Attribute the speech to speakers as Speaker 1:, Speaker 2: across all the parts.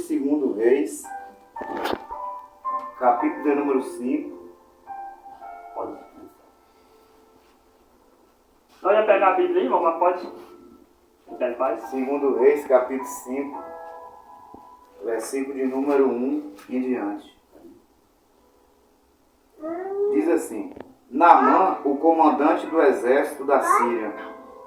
Speaker 1: 2 Reis, capítulo de número 5.
Speaker 2: Nós vamos pegar a Bíblia aí, vamos lá, pode? Então, faz.
Speaker 1: 2 Reis, capítulo 5, versículo de número 1 em diante. Diz assim: Naamã, o comandante do exército da Síria,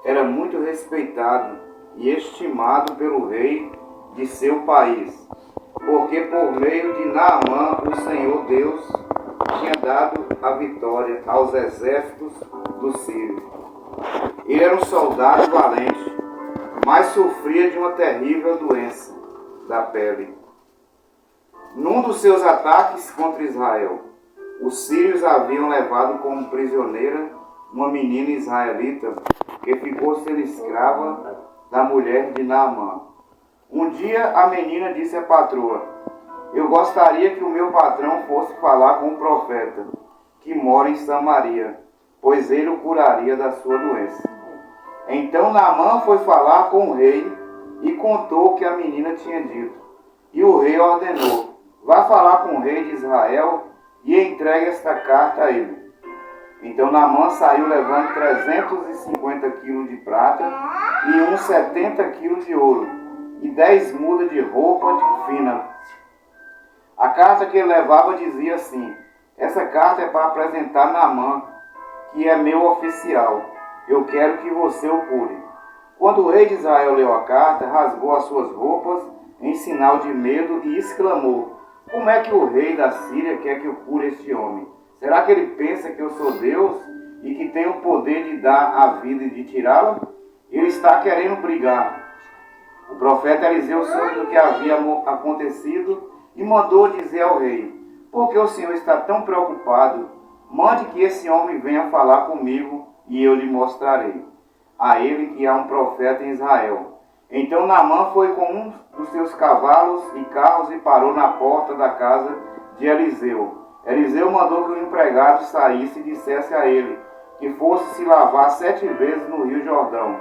Speaker 1: era muito respeitado e estimado pelo rei de seu país, porque por meio de Naamã o Senhor Deus tinha dado a vitória aos exércitos dos sírios. Ele era um soldado valente, mas sofria de uma terrível doença da pele. Num dos seus ataques contra Israel, os sírios haviam levado como prisioneira uma menina israelita que ficou sendo escrava da mulher de Naamã. Um dia a menina disse à patroa: Eu gostaria que o meu patrão fosse falar com o profeta, que mora em Samaria, pois ele o curaria da sua doença. Então Naamã foi falar com o rei e contou o que a menina tinha dito. E o rei ordenou: Vá falar com o rei de Israel e entregue esta carta a ele. Então Naamã saiu levando 350 quilos de prata e uns 70 quilos de ouro e 10 mudas de roupa fina. A carta que ele levava dizia assim: Essa carta é para apresentar Naamã, que é meu oficial. Eu quero que você o cure. Quando o rei de Israel leu a carta, rasgou as suas roupas em sinal de medo e exclamou: Como é que o rei da Síria quer que eu cure este homem? Será que ele pensa que eu sou Deus e que tenho o poder de dar a vida e de tirá-la? Ele está querendo brigar. O profeta Eliseu soube do que havia acontecido e mandou dizer ao rei: Por que o Senhor está tão preocupado? Mande que esse homem venha falar comigo e eu lhe mostrarei a ele que há um profeta em Israel. Então Naamã foi com um dos seus cavalos e carros e parou na porta da casa de Eliseu. Eliseu mandou que o empregado saísse e dissesse a ele que fosse se lavar 7 vezes no rio Jordão,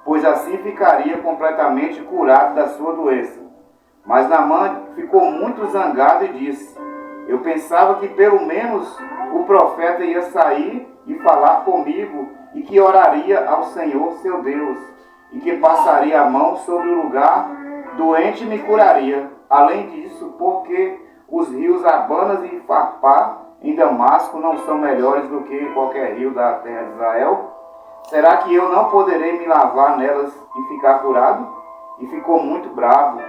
Speaker 1: pois assim ficaria completamente curado da sua doença. Mas Naamã ficou muito zangado e disse: Eu pensava que pelo menos o profeta ia sair e falar comigo e que oraria ao Senhor seu Deus e que passaria a mão sobre o lugar doente e me curaria. Além disso, porque os rios Abanas e Farpá em Damasco não são melhores do que qualquer rio da terra de Israel? Será que eu não poderei me lavar nelas e ficar curado? E ficou muito bravo.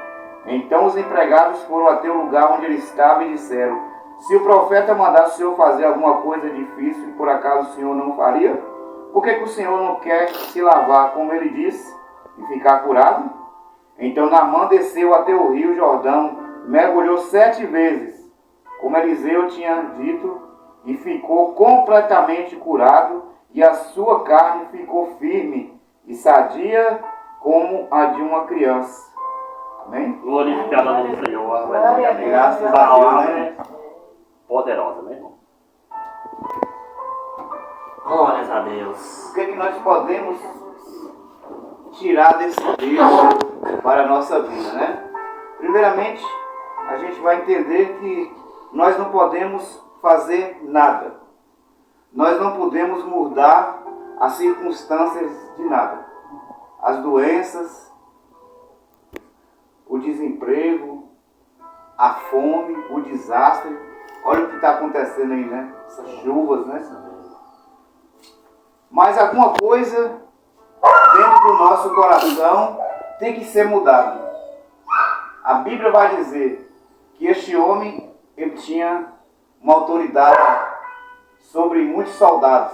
Speaker 1: Então os empregados foram até o lugar onde ele estava e disseram: Se o profeta mandasse o Senhor fazer alguma coisa difícil, por acaso o Senhor não faria? Por que o Senhor não quer se lavar, como ele disse, e ficar curado? Então Naamã desceu até o rio Jordão, mergulhou 7 vezes, como Eliseu tinha dito, e ficou completamente curado, e a sua carne ficou firme e sadia como a de uma criança. Amém?
Speaker 2: Glorificado ao Senhor.
Speaker 1: Aleluia. Graças a Deus,
Speaker 2: Palavra
Speaker 1: né?
Speaker 2: poderosa, né, irmão? Glórias a Deus.
Speaker 1: O que é que nós podemos tirar desse texto para a nossa vida, né? Primeiramente, a gente vai entender que nós não podemos fazer nada. Nós não podemos mudar as circunstâncias de nada. As doenças, o desemprego, a fome, o desastre. Olha o que está acontecendo aí, né? Essas chuvas, né? Mas alguma coisa dentro do nosso coração tem que ser mudado. A Bíblia vai dizer que este homem, ele tinha uma autoridade sobre muitos soldados.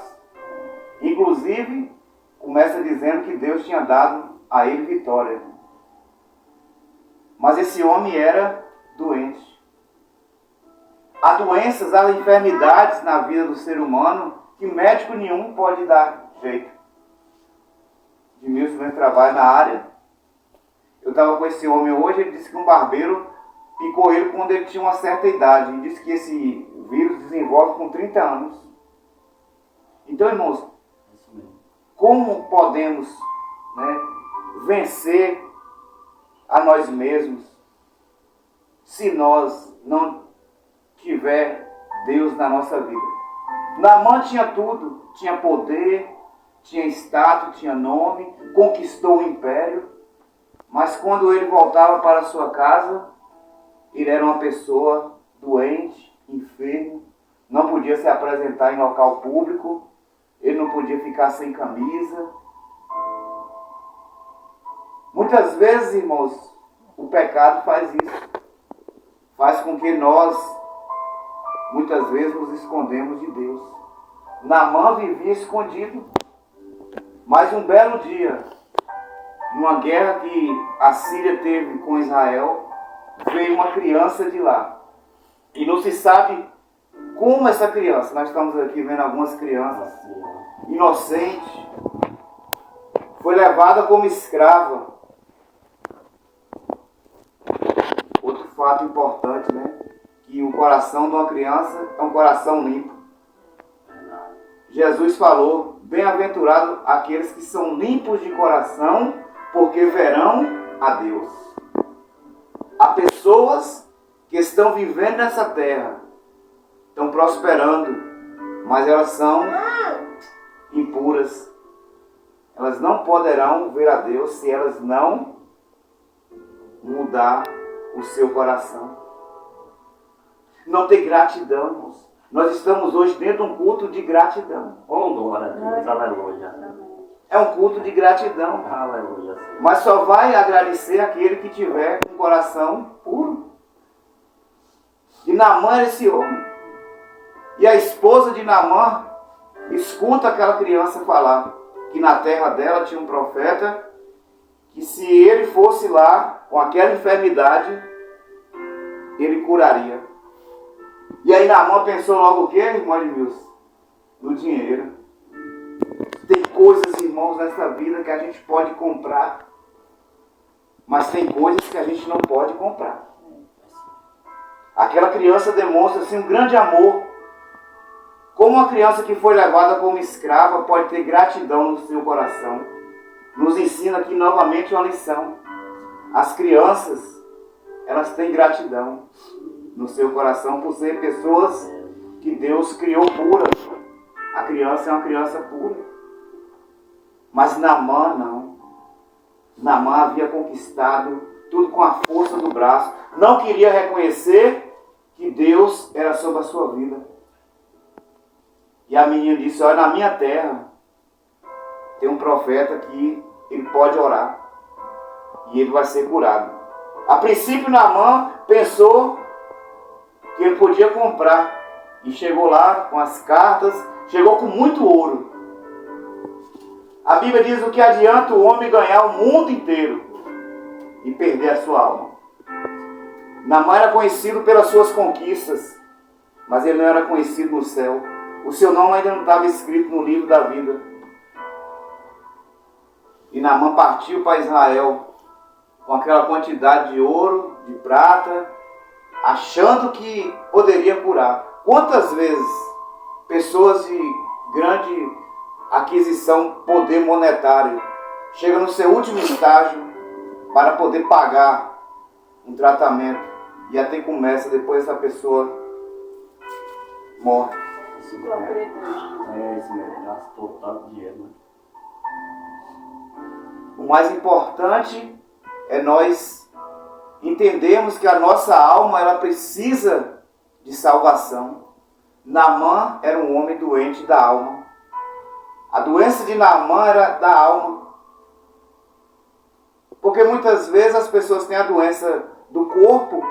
Speaker 1: Inclusive, começa dizendo que Deus tinha dado a ele vitória. Mas esse homem era doente. Há doenças, há enfermidades na vida do ser humano que médico nenhum pode dar jeito. Edmilson trabalha na área. Eu estava com esse homem hoje, ele disse que um barbeiro picou ele quando ele tinha uma certa idade. Ele disse que esse vírus desenvolve com 30 anos. Então, irmãos, como podemos, vencer a nós mesmos? se nós não tiver Deus na nossa vida. Naamã tinha tudo, tinha poder, tinha status, tinha nome, conquistou o império, mas quando ele voltava para sua casa, ele era uma pessoa doente, enfermo, não podia se apresentar em local público, ele não podia ficar sem camisa. Muitas vezes, irmãos, o pecado faz isso. Faz com que nós, muitas vezes, nos escondemos de Deus. Naamã vivia escondido. Mas um belo dia, numa guerra que a Síria teve com Israel, veio uma criança de lá. E não se sabe como essa criança, nós estamos aqui vendo algumas crianças inocentes, foi levada como escrava. Outro fato importante, né? Que o coração de uma criança é um coração limpo. Jesus falou, bem-aventurado aqueles que são limpos de coração, porque verão a Deus. Há pessoas que estão vivendo nessa terra, estão prosperando, mas elas são impuras. Elas não poderão ver a Deus se elas não mudar o seu coração. Não ter gratidão, irmãos. Nós estamos hoje dentro de um culto de gratidão.
Speaker 2: Oh, glória a Deus, aleluia.
Speaker 1: É um culto de gratidão.
Speaker 2: Aleluia.
Speaker 1: Mas só vai agradecer aquele que tiver um coração puro. E Naamã era esse homem. E a esposa de Naamã escuta aquela criança falar que na terra dela tinha um profeta, que se ele fosse lá com aquela enfermidade, ele curaria. E aí Naamã pensou logo o quê, irmão Edmilson? No dinheiro. Tem coisas, irmãos, nessa vida que a gente pode comprar, mas tem coisas que a gente não pode comprar. Aquela criança demonstra assim, um grande amor. Como uma criança que foi levada como escrava pode ter gratidão no seu coração. Nos ensina aqui novamente uma lição. As crianças, elas têm gratidão no seu coração por ser pessoas que Deus criou puras. A criança é uma criança pura. Mas Naamã não. Naamã havia conquistado tudo com a força do braço. Não queria reconhecer que Deus era sobre a sua vida. E a menina disse, olha, na minha terra tem um profeta que ele pode orar. E ele vai ser curado. A princípio Naamã pensou que ele podia comprar. E chegou lá com as cartas, chegou com muito ouro. A Bíblia diz o que adianta o homem ganhar o mundo inteiro e perder a sua alma. Naamã era conhecido pelas suas conquistas, mas ele não era conhecido no céu. O seu nome ainda não estava escrito no livro da vida. E Naamã partiu para Israel com aquela quantidade de ouro, de prata, achando que poderia curar. Quantas vezes pessoas de grande aquisição, poder monetário, chegam no seu último estágio para poder pagar um tratamento e até começa, depois essa pessoa morre.
Speaker 2: É isso mesmo, gastou tanto dinheiro.
Speaker 1: O mais importante é nós entendermos que a nossa alma ela precisa de salvação. Naamã era um homem doente da alma. A doença de Naamã era da alma. Porque muitas vezes as pessoas têm a doença do corpo,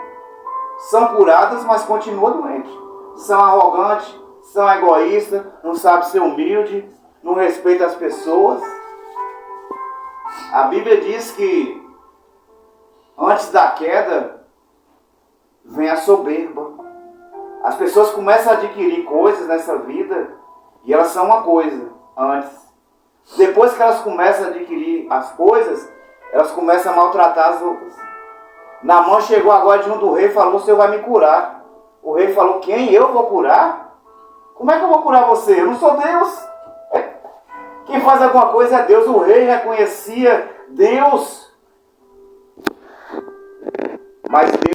Speaker 1: são curadas, mas continuam doentes. São arrogantes, são egoístas, não sabem ser humilde, não respeitam as pessoas. A Bíblia diz que antes da queda vem a soberba. As pessoas começam a adquirir coisas nessa vida e elas são uma coisa antes. Depois que elas começam a adquirir as coisas, elas começam a maltratar as outras. Naamã chegou agora junto do rei e falou, o Senhor vai me curar. O rei falou, quem? Eu vou curar? Como é que eu vou curar você? Eu não sou Deus. Quem faz alguma coisa é Deus. O rei reconhecia Deus. Mas Deus